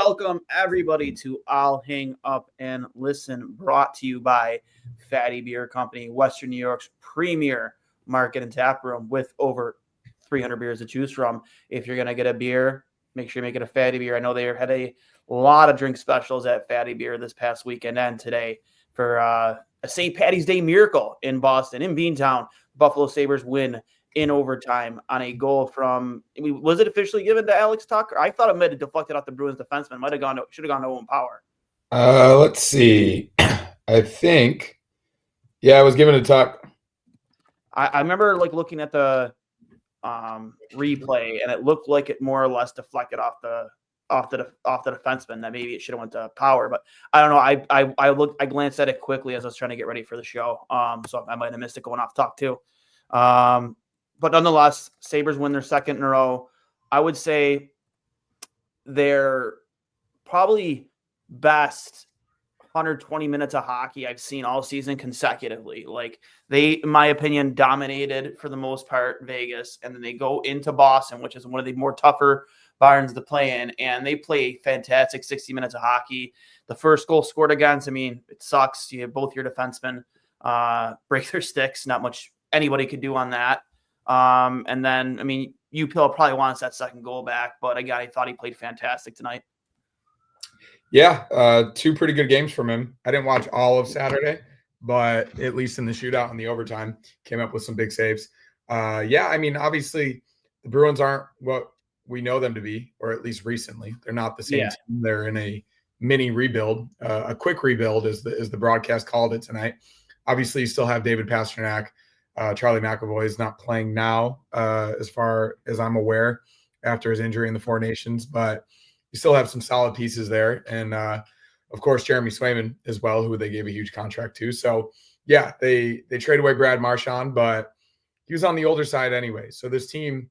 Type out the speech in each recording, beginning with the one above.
welcome everybody to I'll Hang Up and Listen, brought to you by Fatty Beer Company, Western New York's premier market and tap room with over 300 beers to choose from. If you're going to get a beer, make sure you make it a Fatty Beer. I know they had a lot of drink specials at Fatty Beer this past weekend and today for a St. Paddy's Day miracle in Boston, in Beantown. Buffalo Sabres win in overtime on a goal from, was it officially given to Alex Tucker? I thought it might have deflected off the Bruins defenseman. Should have gone to Owen Power. Let's see. I think, it was given to Tuck. I remember looking at the replay, and it looked like it more or less deflected off the defenseman. That maybe it should have went to Power, but I don't know. I glanced at it quickly as I was trying to get ready for the show. So I might have missed it going off Tuck too. But nonetheless, Sabres win their second in a row. I would say they're probably best 120 minutes of hockey I've seen all season consecutively. They, in my opinion, dominated for the most part Vegas, and then they go into Boston, which is one of the more tougher barns to play in, and they play fantastic 60 minutes of hockey. The first goal scored against, it sucks. You have both your defensemen break their sticks. Not much anybody could do on that. And then, UPIL probably wants that second goal back, but again, I thought he played fantastic tonight. Yeah, two pretty good games from him. I didn't watch all of Saturday, but at least in the shootout and the overtime, came up with some big saves. Obviously, the Bruins aren't what we know them to be, or at least recently. They're not the same team. They're in a mini rebuild, a quick rebuild, as the broadcast called it tonight. Obviously, you still have David Pastrnak. Charlie McAvoy is not playing now, as far as I'm aware, after his injury in the Four Nations, but you still have some solid pieces there. And, of course, Jeremy Swayman as well, who they gave a huge contract to. So, yeah, they trade away Brad Marchand, but he was on the older side anyway. So this team,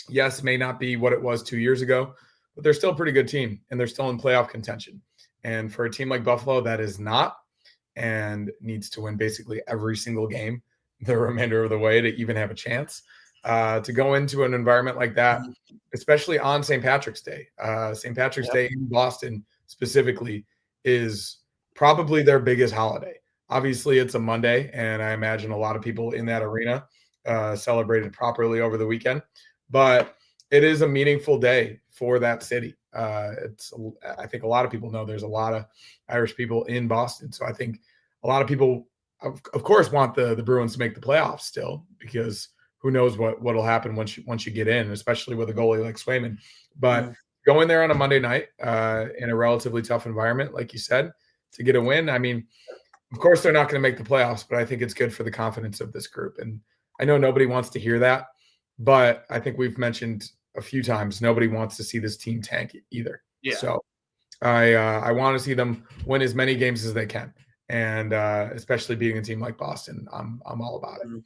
yes, may not be what it was 2 years ago, but they're still a pretty good team, and they're still in playoff contention. And for a team like Buffalo that is not and needs to win basically every single game the remainder of the way to even have a chance to go into an environment like that, especially on St. Patrick's Day. St. Patrick's Day in Boston specifically is probably their biggest holiday. Obviously, it's a Monday, and I imagine a lot of people in that arena celebrated properly over the weekend. But it is a meaningful day for that city. I think a lot of people know there's a lot of Irish people in Boston. So I think a lot of people, of course, want the Bruins to make the playoffs still, because who knows what'll happen once you get in, especially with a goalie like Swayman. But going there on a Monday night in a relatively tough environment, like you said, to get a win. Of course, they're not going to make the playoffs, but I think it's good for the confidence of this group. And I know nobody wants to hear that, but I think we've mentioned a few times nobody wants to see this team tank either. Yeah. So I want to see them win as many games as they can. And especially beating a team like Boston, I'm all about it.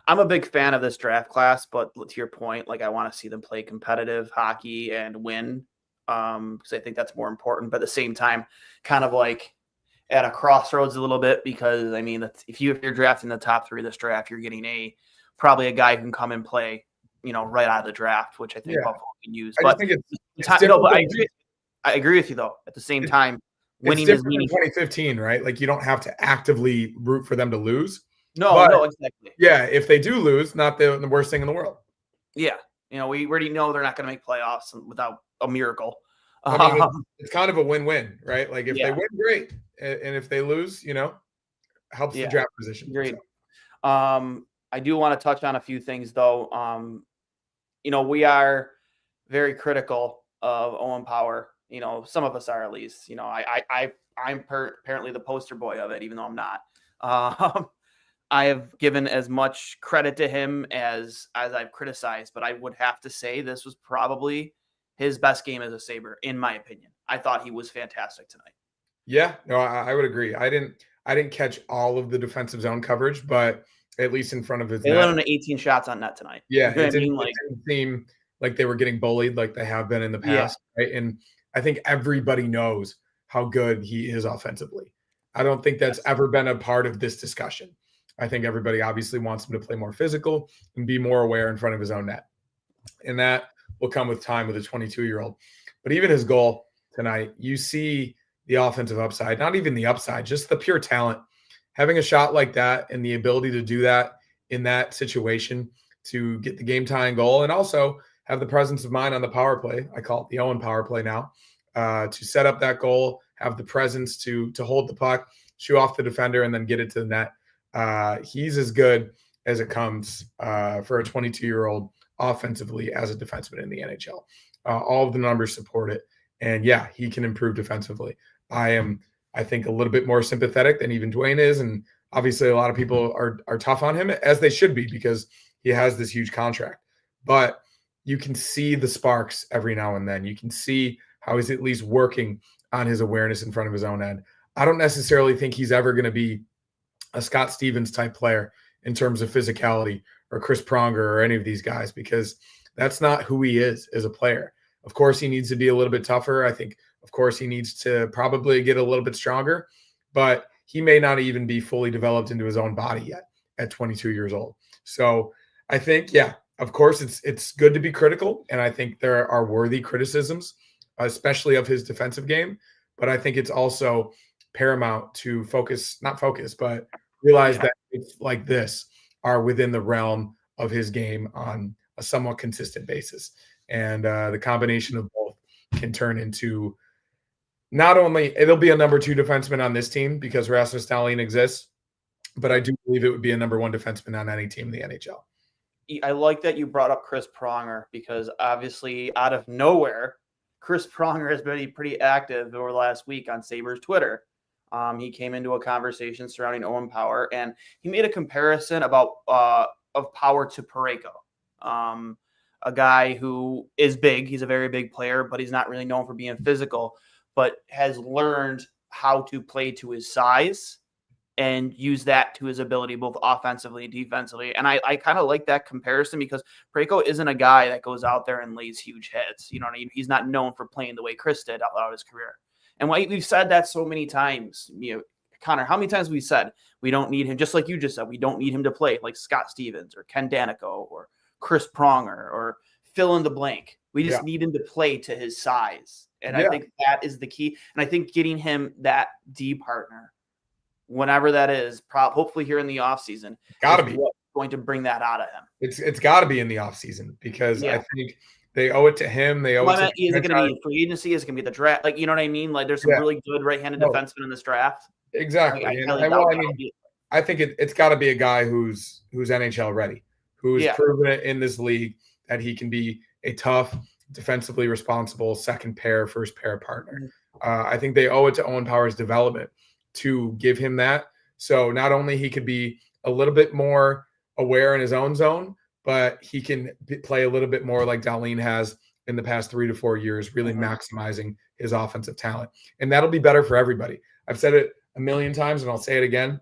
I'm a big fan of this draft class, but to your point, I want to see them play competitive hockey and win, because I think that's more important. But at the same time, kind of at a crossroads a little bit, because if you're drafting the top three of this draft, you're getting probably a guy who can come and play, right out of the draft, which I think Buffalo can use. But I agree with you though. At the same time, winning is meaningful. 2015, right? You don't have to actively root for them to lose. No, exactly. Yeah, if they do lose, not the worst thing in the world. Yeah, we already know they're not going to make playoffs without a miracle. It's kind of a win-win, right? If they win, great, and if they lose, helps the draft position. Great. So. I do want to touch on a few things though. We are very critical of Owen Power. Some of us are, at least. I'm apparently the poster boy of it, even though I'm not. I have given as much credit to him as I've criticized, but I would have to say this was probably his best game as a Sabre, in my opinion. I thought he was fantastic tonight. Yeah, no, I would agree. I didn't catch all of the defensive zone coverage, but at least in front of his net. They let him to 18 shots on net tonight. Yeah, it didn't seem like they were getting bullied like they have been in the past, right? And I think everybody knows how good he is offensively. I don't think that's ever been a part of this discussion. I think everybody obviously wants him to play more physical and be more aware in front of his own net. And that will come with time with a 22-year-old. But even his goal, tonight, you see the offensive upside, not even the upside, just the pure talent. Having a shot like that and the ability to do that in that situation to get the game tying goal, and also have the presence of mind on the power play. I call it the Owen power play now, to set up that goal, have the presence to hold the puck, shoot off the defender, and then get it to the net. He's as good as it comes for a 22-year-old offensively as a defenseman in the NHL. All of the numbers support it. And yeah, he can improve defensively. I think, a little bit more sympathetic than even Duane is. And obviously a lot of people are tough on him, as they should be, because he has this huge contract. But you can see the sparks every now and then. You can see how he's at least working on his awareness in front of his own end. I don't necessarily think he's ever going to be a Scott Stevens type player in terms of physicality, or Chris Pronger, or any of these guys, because that's not who he is as a player. Of course, he needs to be a little bit tougher. I think, of course, he needs to probably get a little bit stronger, but he may not even be fully developed into his own body yet at 22 years old. So I think, yeah, of course, it's good to be critical, and I think there are worthy criticisms, especially of his defensive game. But I think it's also paramount to but realize that it's like this are within the realm of his game on a somewhat consistent basis. And the combination of both can turn into, not only it'll be a number 2 defenseman on this team because Rasmus Dahlin exists, but I do believe it would be a number 1 defenseman on any team in the NHL. I like that you brought up Chris Pronger, because obviously out of nowhere, Chris Pronger has been pretty active over the last week on Sabres Twitter. He came into a conversation surrounding Owen Power, and he made a comparison about of Power to Parayko. A guy who is big. He's a very big player, but he's not really known for being physical, but has learned how to play to his size and use that to his ability, both offensively and defensively. And I kind of like that comparison, because Parayko isn't a guy that goes out there and lays huge hits. You know what I mean? He's not known for playing the way Chris did out his career. And we've said that so many times. Connor, how many times have we said we don't need him, just like you just said, we don't need him to play like Scott Stevens or Ken Danico or Chris Pronger or fill in the blank. We just need him to play to his size. And I think that is the key. And I think getting him that D partner, whenever that is, hopefully here in the offseason, gotta be going to bring that out of him. It's got to be in the offseason, because I think they owe it to him. They owe it to is it going to be free agency? Is it going to be the draft? Like, you know what I mean? Like, there's some really good right-handed defensemen in this draft. Exactly. I think it's got to be a guy who's NHL ready, who's proven it in this league that he can be a tough, defensively responsible second pair, first pair partner. I think they owe it to Owen Power's development to give him that. So not only he could be a little bit more aware in his own zone, but he can play a little bit more like Dahlin has in the past 3 to 4 years, really maximizing his offensive talent. And that'll be better for everybody. I've said it a million times, and I'll say it again.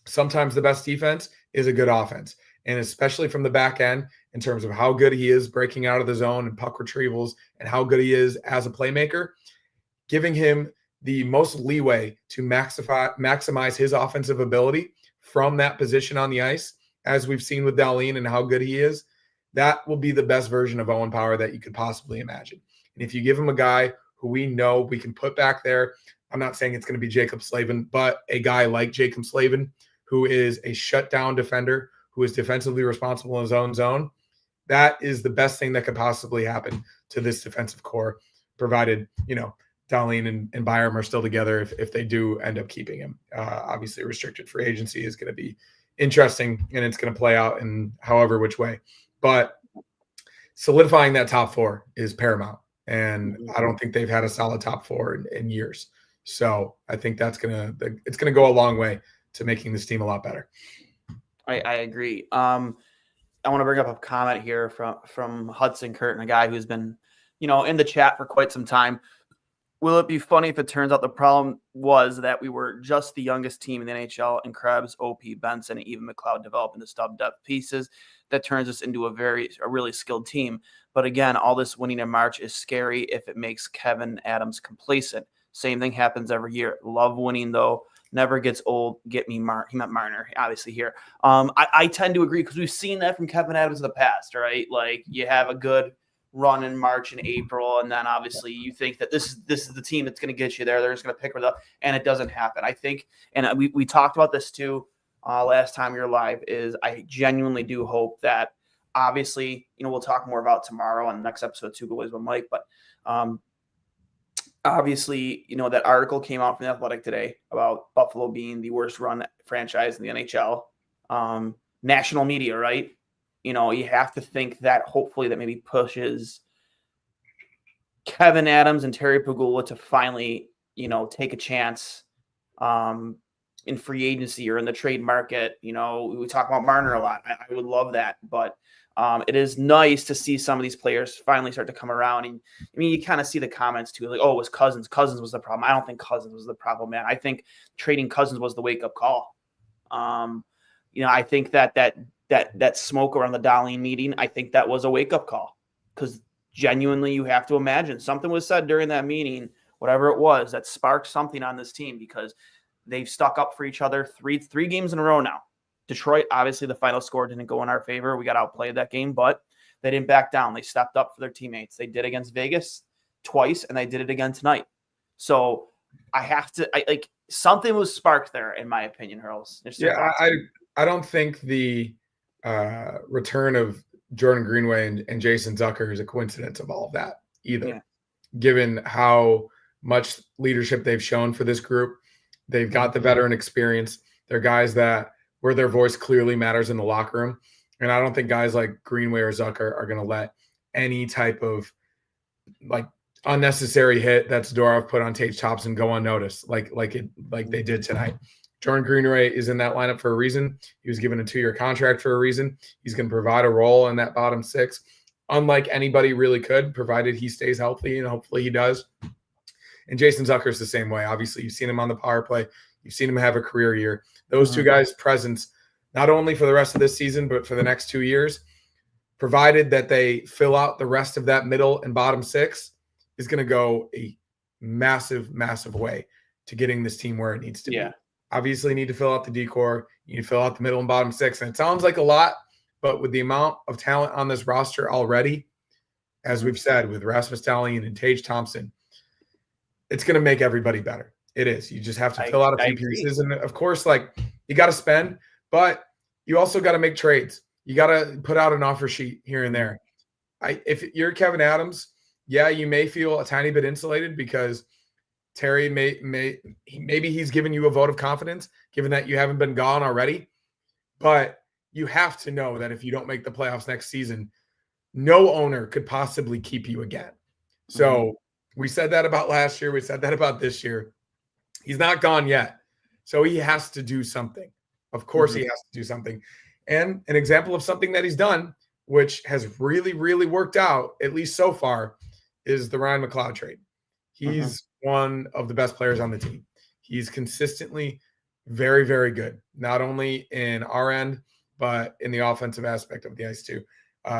Sometimes the best defense is a good offense, and especially from the back end in terms of how good he is breaking out of the zone and puck retrievals, and how good he is as a playmaker, giving him the most leeway to maximize his offensive ability from that position on the ice, as we've seen with Dahlin and how good he is. That will be the best version of Owen Power that you could possibly imagine. And if you give him a guy who we know we can put back there, I'm not saying it's going to be Jacob Slavin, but a guy like Jacob Slavin, who is a shutdown defender, who is defensively responsible in his own zone, that is the best thing that could possibly happen to this defensive core, provided, Dahlin and Byram are still together if they do end up keeping him. Obviously, restricted free agency is going to be interesting, and it's going to play out in however which way. But solidifying that top 4 is paramount, and I don't think they've had a solid top 4 in years. So I think it's going to go a long way to making this team a lot better. I agree. I want to bring up a comment here from Hudson Curtin, a guy who's been, in the chat for quite some time. Will it be funny if it turns out the problem was that we were just the youngest team in the NHL, and Krebs, OP, Benson, and even McLeod developed into stub-depth pieces that turns us into a really skilled team? But again, all this winning in March is scary if it makes Kevin Adams complacent. Same thing happens every year. Love winning, though. Never gets old. Get me, he meant Marner, obviously here. I tend to agree, because we've seen that from Kevin Adams in the past, right? Like, you have a good run in March and April, and then obviously you think that this is the team that's going to get you there. They're just going to pick it up, and it doesn't happen. I think, and we talked about this too last time we were live. Is I genuinely do hope that obviously we'll talk more about tomorrow on the next episode too, Boys with Mike, but obviously that article came out from the Athletic today about Buffalo being the worst run franchise in the NHL. National media, right? You have to think that hopefully that maybe pushes Kevin Adams and Terry Pegula to finally, take a chance in free agency or in the trade market. We talk about Marner a lot. I would love that, but it is nice to see some of these players finally start to come around. And you kind of see the comments too, like, oh, it was Cousins. Cousins was the problem. I don't think Cousins was the problem, man. I think trading Cousins was the wake-up call. I think that smoke around the Dahlin meeting, I think that was a wake-up call, because genuinely you have to imagine something was said during that meeting, whatever it was, that sparked something on this team, because they've stuck up for each other three games in a row now. Detroit, obviously the final score didn't go in our favor. We got outplayed that game, but they didn't back down. They stepped up for their teammates. They did against Vegas twice, and they did it again tonight. So something was sparked there, in my opinion, Hurls. Yeah, I don't think the return of Jordan Greenway and Jason Zucker is a coincidence of all of that either. Given how much leadership they've shown for this group, they've got the veteran experience. They're guys where their voice clearly matters in the locker room. And I don't think guys like Greenway or Zucker are going to let any type of unnecessary hit that Zadorov put on Tage Thompson go unnoticed like they did tonight. Jordan Greenway is in that lineup for a reason. He was given a 2-year contract for a reason. He's going to provide a role in that bottom six, unlike anybody really could, provided he stays healthy, and hopefully he does. And Jason Zucker's the same way. Obviously, you've seen him on the power play. You've seen him have a career year. Those two guys' presence, not only for the rest of this season, but for the next 2 years, provided that they fill out the rest of that middle and bottom six, is going to go a massive, massive way to getting this team where it needs to be. Obviously, you need to fill out the decor. You need to fill out the middle and bottom six. And it sounds like a lot, but with the amount of talent on this roster already, as we've said, with Rasmus Dahlin and Tage Thompson, it's going to make everybody better. It is. You just have to fill out a few pieces. And, of course, you got to spend, but you also got to make trades. You got to put out an offer sheet here and there. If you're Kevin Adams, you may feel a tiny bit insulated because Terry maybe he's given you a vote of confidence, given that you haven't been gone already. But you have to know that if you don't make the playoffs next season, no owner could possibly keep you again. So we said that about last year. We said that about this year. He's not gone yet. So he has to do something. Of course he has to do something. And an example of something that he's done, which has really, really worked out, at least so far, is the Ryan McLeod trade. He's one of the best players on the team. He's consistently very, very good, not only in our end, but in the offensive aspect of the ice too.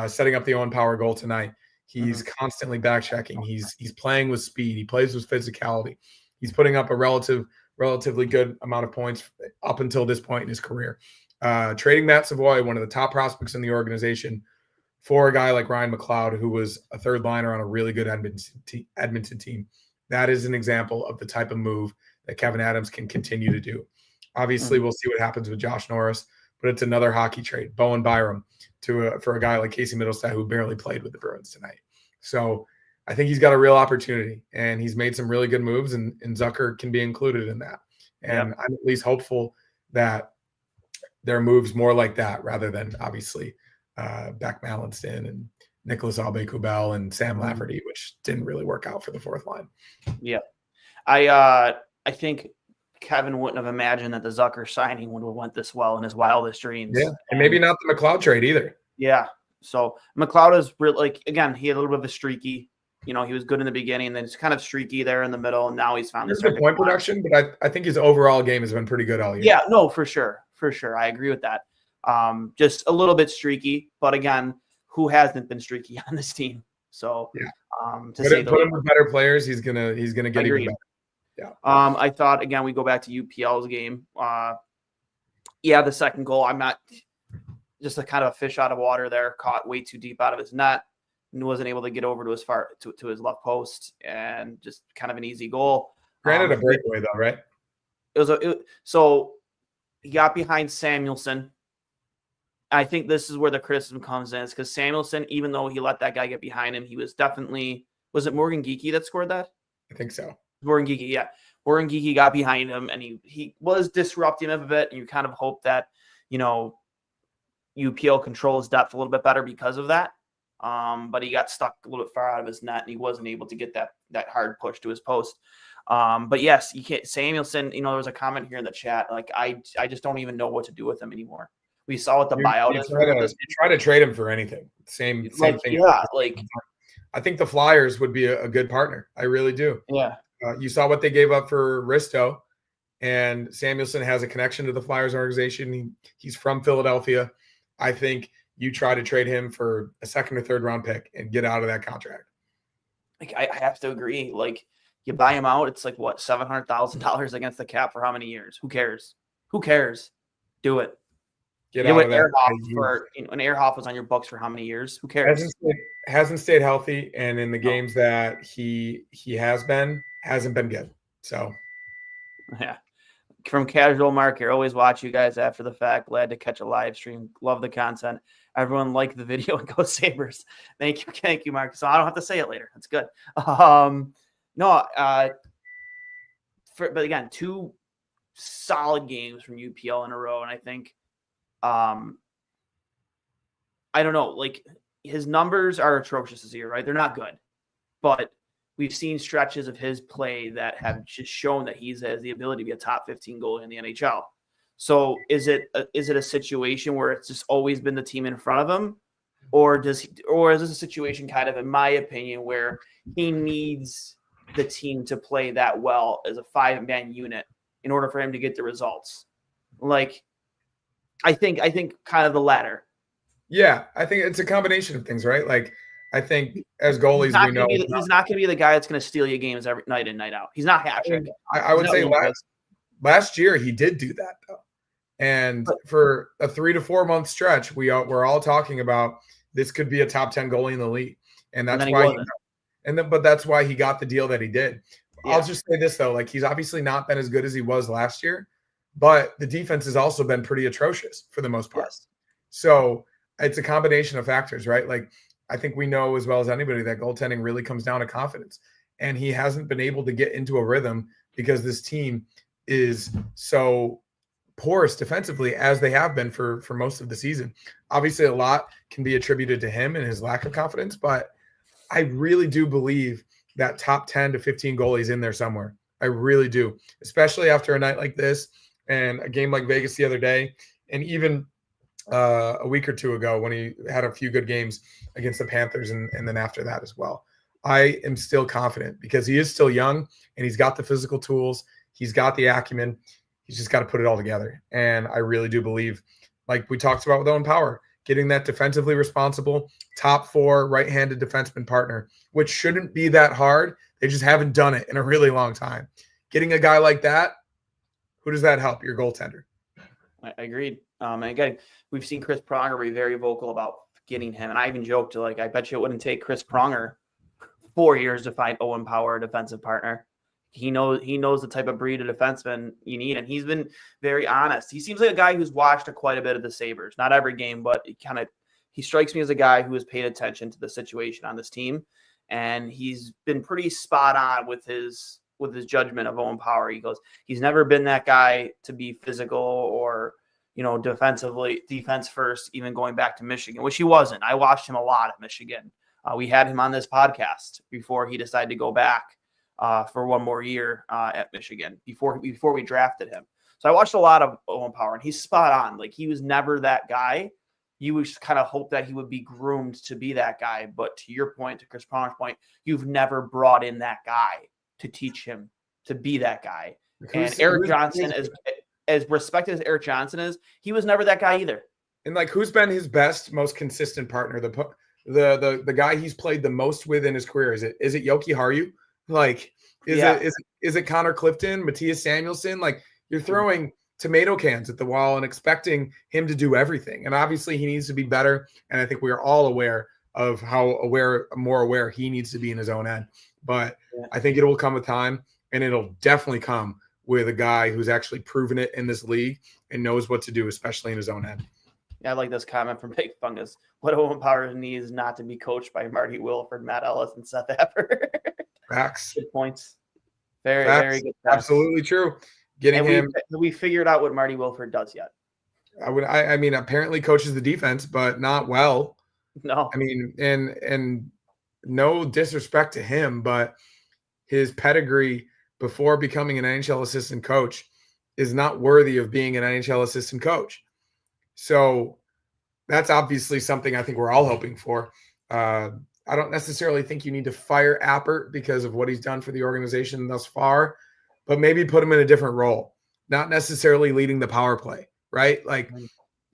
Setting up the Owen Power goal tonight. He's constantly back checking. He's playing with speed. He plays with physicality. He's putting up a relatively good amount of points up until this point in his career. Trading Matt Savoy, one of the top prospects in the organization, for a guy like Ryan McLeod, who was a third liner on a really good Edmonton team. That is an example of the type of move that Kevin Adams can continue to do. Obviously, we'll see what happens with Josh Norris, but it's another hockey trade. Bowen Byram for a guy like Casey Middlestat, who barely played with the Bruins tonight. So I think he's got a real opportunity, and he's made some really good moves, and Zucker can be included in that. And I'm at least hopeful that there are moves more like that rather than obviously Beck Mallinston and Nicholas Aube-Kubel and Sam Lafferty, which didn't really work out for the fourth line. Yeah. I think Kevin wouldn't have imagined that the Zucker signing would have went this well in his wildest dreams. Yeah, and maybe not the McLeod trade either. Yeah. So McLeod is really, again, he had a little bit of a streaky, he was good in the beginning, and then it's kind of streaky there in the middle, and now he's found his point production, but I think his overall game has been pretty good all year. Yeah, no, for sure. For sure. I agree with that. Just a little bit streaky, but again, who hasn't been streaky on this team? So put him with better players, he's gonna get even better. Yeah. I thought, again, we go back to UPL's game. The second goal, I'm not just a kind of a fish out of water there, caught way too deep out of his net. and wasn't able to get over to his left post, and just kind of an easy goal. Granted, a breakaway though, right? So he got behind Samuelson. I think this is where the criticism comes in, is because Samuelson, even though he let that guy get behind him, he was definitely, was it Morgan Geekie that scored that? I think so. Morgan Geekie, yeah. Morgan Geekie got behind him, and he was disrupting him a bit, and you kind of hope that, UPL controls depth a little bit better because of that. But he got stuck a little bit far out of his net, and he wasn't able to get that hard push to his post. But yes, you can't. Samuelson, there was a comment here in the chat, like I just don't even know what to do with him anymore. We saw what the buyout is. You try to trade him for anything. Same thing. Yeah, I think the Flyers would be a good partner. I really do. Yeah. You saw what they gave up for Risto, and Samuelson has a connection to the Flyers organization. He's from Philadelphia. I think you try to trade him for a second or third round pick and get out of that contract. I have to agree. Like, you buy him out, it's like what, $700,000 against the cap for how many years? Who cares? Do it. Get out of that. When Ehrhoff was on your books for how many years? Who cares? Hasn't stayed healthy, and in the games that he hasn't been good. So, yeah. From Casual Mark here, always watch you guys after the fact. Glad to catch a live stream. Love the content. Everyone like the video and go Sabres. Thank you, Mark. So I don't have to say it later. That's good. But again, 2 solid games from UPL in a row, and I think, I don't know, like, his numbers are atrocious this year, right? They're not good, but we've seen stretches of his play that have just shown that he has the ability to be a top 15 goalie in the NHL. So is it a situation where it's just always been the team in front of him, or is this a situation, kind of, in my opinion, where he needs the team to play that well as a 5-man unit in order for him to get the results? Like, I think kind of the latter. Yeah, I think it's a combination of things, right? Like, I think as goalies, he's not going to be the guy that's going to steal you games every night in, night out. He's not Hattrick. I would say last year he did do that, though. And for a 3 to 4 month stretch, we're all talking about this could be a top 10 goalie in the league, and that's why. But that's why he got the deal that he did. Yeah. I'll just say this though, like, he's obviously not been as good as he was last year, but the defense has also been pretty atrocious for the most part. Yes. So it's a combination of factors, right? Like, I think we know as well as anybody that goaltending really comes down to confidence, and he hasn't been able to get into a rhythm because this team is so porous defensively, as they have been for most of the season. Obviously, a lot can be attributed to him and his lack of confidence, but I really do believe that top 10 to 15 goalies in there somewhere. I really do, especially after a night like this and a game like Vegas the other day, and even a week or two ago when he had a few good games against the Panthers, and then after that as well. I am still confident because he is still young and he's got the physical tools. He's got the acumen. He's just got to put it all together. And I really do believe, like we talked about with Owen Power, getting that defensively responsible, top 4 right-handed defenseman partner, which shouldn't be that hard. They just haven't done it in a really long time. Getting a guy like that, who does that help? Your goaltender. I agreed. And again, we've seen Chris Pronger be very vocal about getting him. And I even joked, like, I bet you it wouldn't take Chris Pronger 4 years to find Owen Power a defensive partner. He knows the type of breed of defenseman you need, and he's been very honest. He seems like a guy who's watched quite a bit of the Sabres. Not every game, but he strikes me as a guy who has paid attention to the situation on this team, and he's been pretty spot on with his judgment of Owen Power. He goes, he's never been that guy to be physical or, defense first, even going back to Michigan, which he wasn't. I watched him a lot at Michigan. We had him on this podcast before he decided to go back for one more year at Michigan before we drafted him. So I watched a lot of Owen Power, and he's spot on. Like, he was never that guy. You would kind of hope that he would be groomed to be that guy. But to your point, to Chris Pronger's point, you've never brought in that guy to teach him to be that guy. And Eric Johnson, as respected as Eric Johnson is, he was never that guy either. And like, who's been his best, most consistent partner? The guy he's played the most with in his career, is it Yoki Haru? Like, is it Connor Clifton, Matthias Samuelson? Like, you're throwing tomato cans at the wall and expecting him to do everything. And obviously he needs to be better. And I think we are all aware of how more aware he needs to be in his own end. But Yeah. I think it will come with time, and it'll definitely come with a guy who's actually proven it in this league and knows what to do, especially in his own end. Yeah, I like this comment from Big Fungus. What Owen Power needs not to be coached by Marty Wilford, Matt Ellis, and Seth Apper. Facts. Good points. Very, Facts. very good points. Absolutely true. Getting him. We figured out what Marty Wilford does yet. I mean, apparently coaches the defense, but not well. No. I mean, and no disrespect to him, but his pedigree before becoming an NHL assistant coach is not worthy of being an NHL assistant coach. So that's obviously something I think we're all hoping for. I don't necessarily think you need to fire Appert because of what he's done for the organization thus far, but maybe put him in a different role, not necessarily leading the power play, right? Like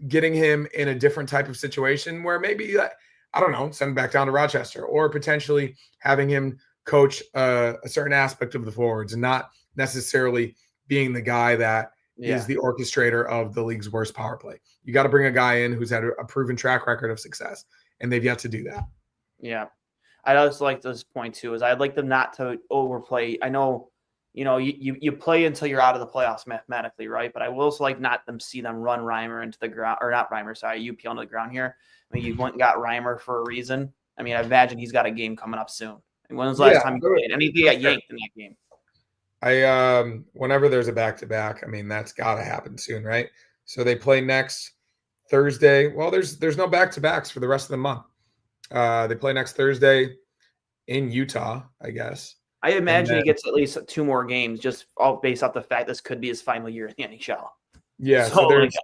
getting him in a different type of situation where maybe, I don't know, send him back down to Rochester, or potentially having him coach a certain aspect of the forwards and not necessarily being the guy that is the orchestrator of the league's worst power play. You got to bring a guy in who's had a proven track record of success, and they've yet to do that. Yeah. I also like this point too, is I'd like them not to overplay. I know, you play until you're out of the playoffs mathematically, right? But I will also like not them see them run Reimer into the ground, or not Reimer, sorry, UPL into the ground here. I mean, you went and got Reimer for a reason. I mean, I imagine he's got a game coming up soon. And when was the last time he played? And he got yanked in that game. Whenever there's a back-to-back, I mean, that's got to happen soon, right? So they play next Thursday. Well, there's no back-to-backs for the rest of the month. They play next Thursday in Utah, I guess. I imagine he gets at least 2 more games, just all based off the fact this could be his final year in the NHL. Yeah, so there's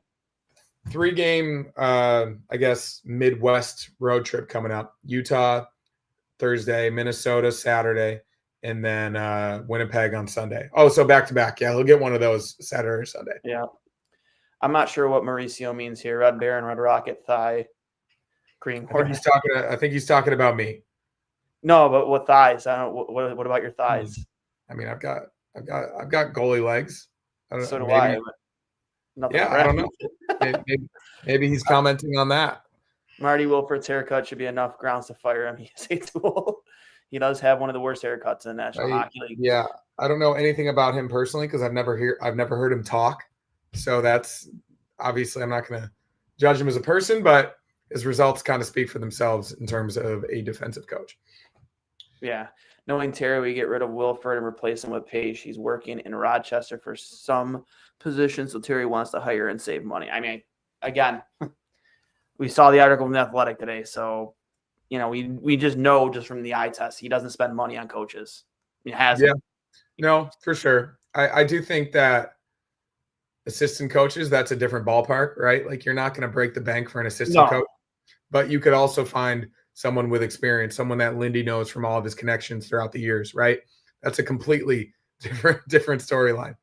3-game, I guess, Midwest road trip coming up. Utah Thursday, Minnesota Saturday, and then Winnipeg on Sunday. Oh, so back-to-back. Yeah, he'll get one of those Saturday or Sunday. Yeah. I'm not sure what Mauricio means here. Red Baron, Red Rocket, Thigh, Green Hornet. I think he's talking about me. No, but what thighs? I don't. What about your thighs? I mean, I've got goalie legs. So do I. Yeah, I don't know. maybe he's commenting on that. Marty Wilford's haircut should be enough grounds to fire him. He's a tool. He does have one of the worst haircuts in the National Hockey League. Yeah, I don't know anything about him personally because I've never heard him talk. So that's obviously I'm not going to judge him as a person, but his results kind of speak for themselves in terms of a defensive coach. Yeah. Knowing Terry, we get rid of Wilford and replace him with Page. He's working in Rochester for some position, so Terry wants to hire and save money. I mean, again, we saw the article from The Athletic today, so we just know just from the eye test he doesn't spend money on coaches. He hasn't. Yeah, no, for sure. I do think that assistant coaches, that's a different ballpark, right? Like you're not going to break the bank for an assistant coach, but you could also find someone with experience, someone that Lindy knows from all of his connections throughout the years, right? That's a completely different storyline.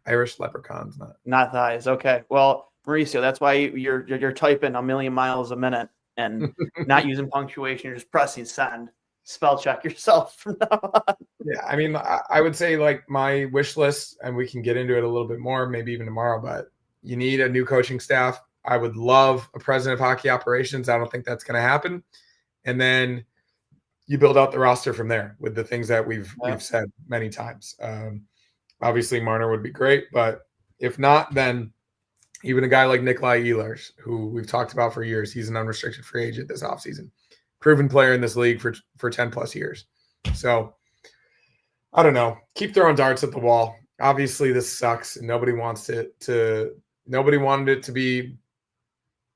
Irish leprechauns, not thighs. Okay, well, Mauricio, that's why you're typing a million miles a minute and not using punctuation. You're just pressing send. Spell check yourself from now on. Yeah, I mean, I would say like my wish list, and we can get into it a little bit more, maybe even tomorrow, but you need a new coaching staff. I would love a president of hockey operations. I don't think that's going to happen. And then you build out the roster from there with the things that we've said many times. Obviously, Marner would be great, but if not, then even a guy like Nikolai Ehlers, who we've talked about for years, he's an unrestricted free agent this offseason. Proven player in this league for 10 plus years. So I don't know. Keep throwing darts at the wall. Obviously, this sucks, and nobody wanted it to be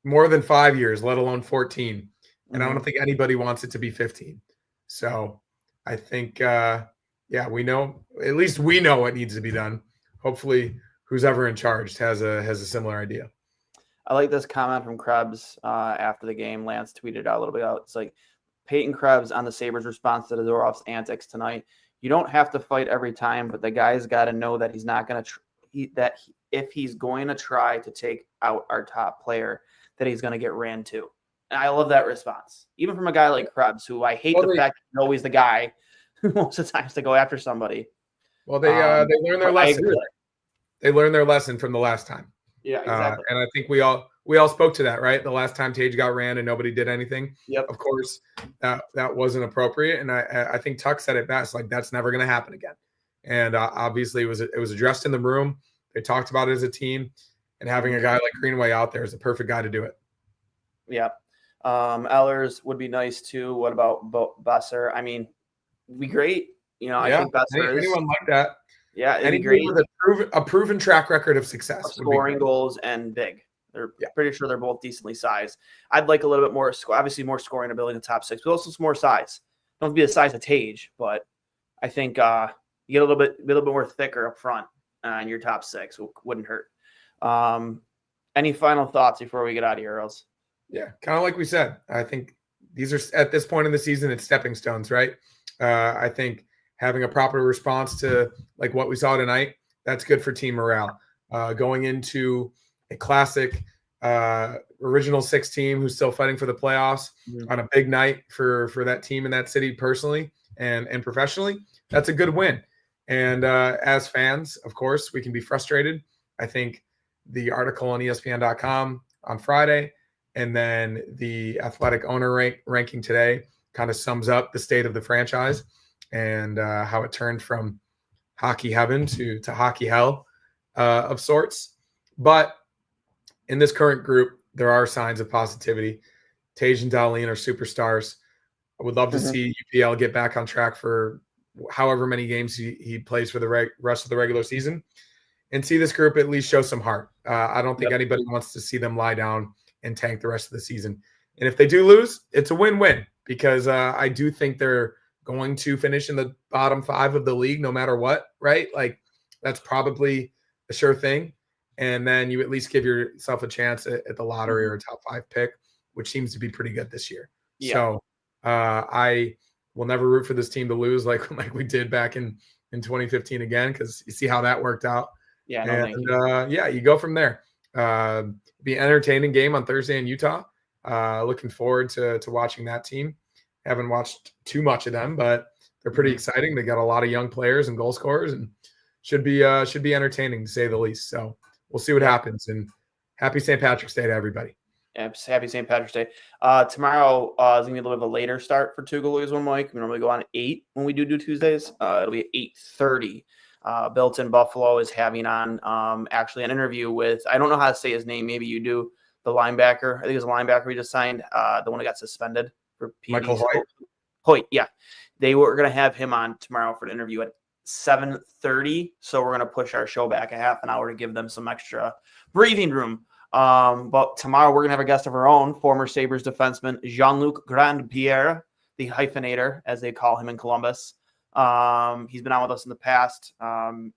more than 5 years, let alone 14. And I don't think anybody wants it to be 15. So I think, we know, at least we know what needs to be done. Hopefully who's ever in charge has a similar idea. I like this comment from Krebs after the game. Lance tweeted out a little bit out. It's like Peyton Krebs on the Sabres' response to the Zorov's antics tonight. You don't have to fight every time, but the guy's got to know that he's not going to if he's going to try to take out our top player, that he's going to get ran to. And I love that response, even from a guy like Krebs, who I hate the fact that he's always the guy who most of the times to go after somebody. Well, they learned their lesson. They learned their lesson from the last time. Yeah, exactly. And I think we all we all spoke to that, right? The last time Tage got ran and nobody did anything. Yep. Of course, that wasn't appropriate. And I think Tuck said it best, like that's never going to happen again. And obviously it was addressed in the room. They talked about it as a team, and having a guy like Greenway out there is the perfect guy to do it. Yeah. Ellers would be nice too. What about Besser? I mean, would be great. I think Besser is anyone like that. Yeah, it'd be great. With a proven track record of success. Scoring goals and big. They're pretty sure they're both decently sized. I'd like a little bit more, obviously more scoring ability in the top 6, but also some more size. Don't have to be the size of Tage, but I think you get a little bit more thicker up front in your top 6. Wouldn't hurt. Any final thoughts before we get out of here, Earls? Yeah, kind of like we said. I think these are, at this point in the season, it's stepping stones, right? I think having a proper response to like what we saw tonight, that's good for team morale. Going into a classic original 6 team who's still fighting for the playoffs on a big night for that team in that city personally and professionally, that's a good win. And as fans, of course, we can be frustrated. I think the article on ESPN.com on Friday and then the Athletic owner ranking today kind of sums up the state of the franchise and how it turned from hockey heaven to hockey hell of sorts. But in this current group, there are signs of positivity. Tage and Dahlin are superstars. I would love to see UPL get back on track for however many games he plays for the rest of the regular season and see this group at least show some heart. I don't think anybody wants to see them lie down and tank the rest of the season. And if they do lose, it's a win-win because I do think they're going to finish in the bottom 5 of the league no matter what, right? Like that's probably a sure thing. And then you at least give yourself a chance at the lottery or a top 5 pick, which seems to be pretty good this year. Yeah. So I will never root for this team to lose like we did back in 2015 again, because you see how that worked out. Yeah, you go from there. Be an entertaining game on Thursday in Utah. Looking forward to watching that team. Haven't watched too much of them, but they're pretty exciting. They got a lot of young players and goal scorers, and should be entertaining to say the least. So we'll see what happens. And happy St. Patrick's Day to everybody. Happy St. Patrick's Day. Tomorrow is going to be a little bit of a later start for Two Goalies, One Mic. We normally go on at 8 when we do Tuesdays. It'll be at 8:30. Built in Buffalo is having on actually an interview with, I don't know how to say his name. Maybe you do. The linebacker. I think it's a linebacker we just signed. The one that got suspended for PADDY'S. Michael Hoyt, yeah. They were going to have him on tomorrow for an interview at 7:30. So we're going to push our show back a half an hour to give them some extra breathing room. But tomorrow we're going to have a guest of our own, former Sabres defenseman Jean-Luc Grandpierre, the hyphenator, as they call him in Columbus. He's been on with us in the past.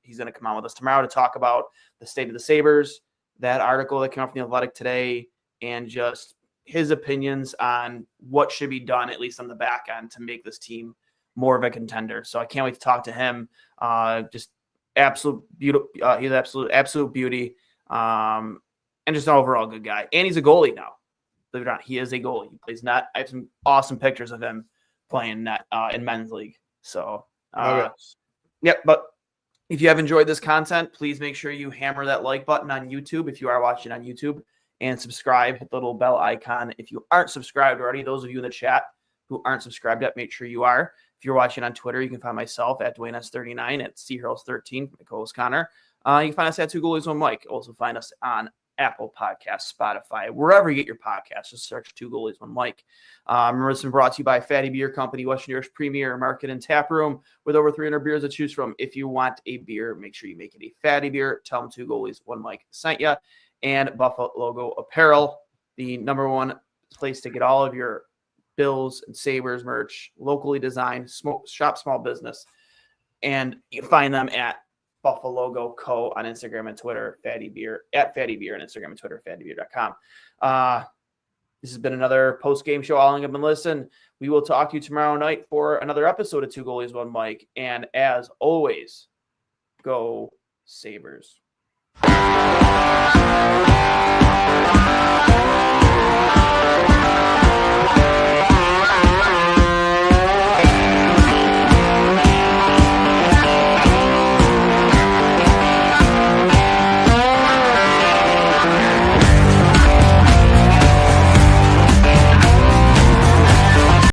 He's going to come on with us tomorrow to talk about the state of the Sabres, that article that came out from the Athletic today, and just his opinions on what should be done, at least on the back end, to make this team more of a contender. So I can't wait to talk to him. Just absolute beauty. He's absolute beauty. And just an overall good guy. And he's a goalie now. Believe it or not, he is a goalie. He plays net. I have some awesome pictures of him playing net in men's league. So, but if you have enjoyed this content, please make sure you hammer that like button on YouTube if you are watching on YouTube, and subscribe. Hit the little bell icon if you aren't subscribed already. Those of you in the chat who aren't subscribed yet, make sure you are. If you're watching on Twitter, you can find myself at Duane S39, at CHurls13, my co-host Connor. You can find us at Two Goalies One Mic. Also find us on Apple Podcasts, Spotify, wherever you get your podcasts. Just search Two Goalies One Mic. Remember, this has been brought to you by Fatty Beer Company, Western New York's premier market and tap room with over 300 beers to choose from. If you want a beer, make sure you make it a Fatty Beer. Tell them Two Goalies One Mic sent you. And Buffalo Logo Apparel, the #1 place to get all of your Bills and Sabres merch, locally designed, shop small business. And you can find them at Buffalo Logo Co. on Instagram and Twitter, Fatty Beer, at Fatty Beer on Instagram and Twitter, fattybeer.com. This has been another post-game show. All I've been listening. We will talk to you tomorrow night for another episode of Two Goalies, One Mic. And as always, go Sabres.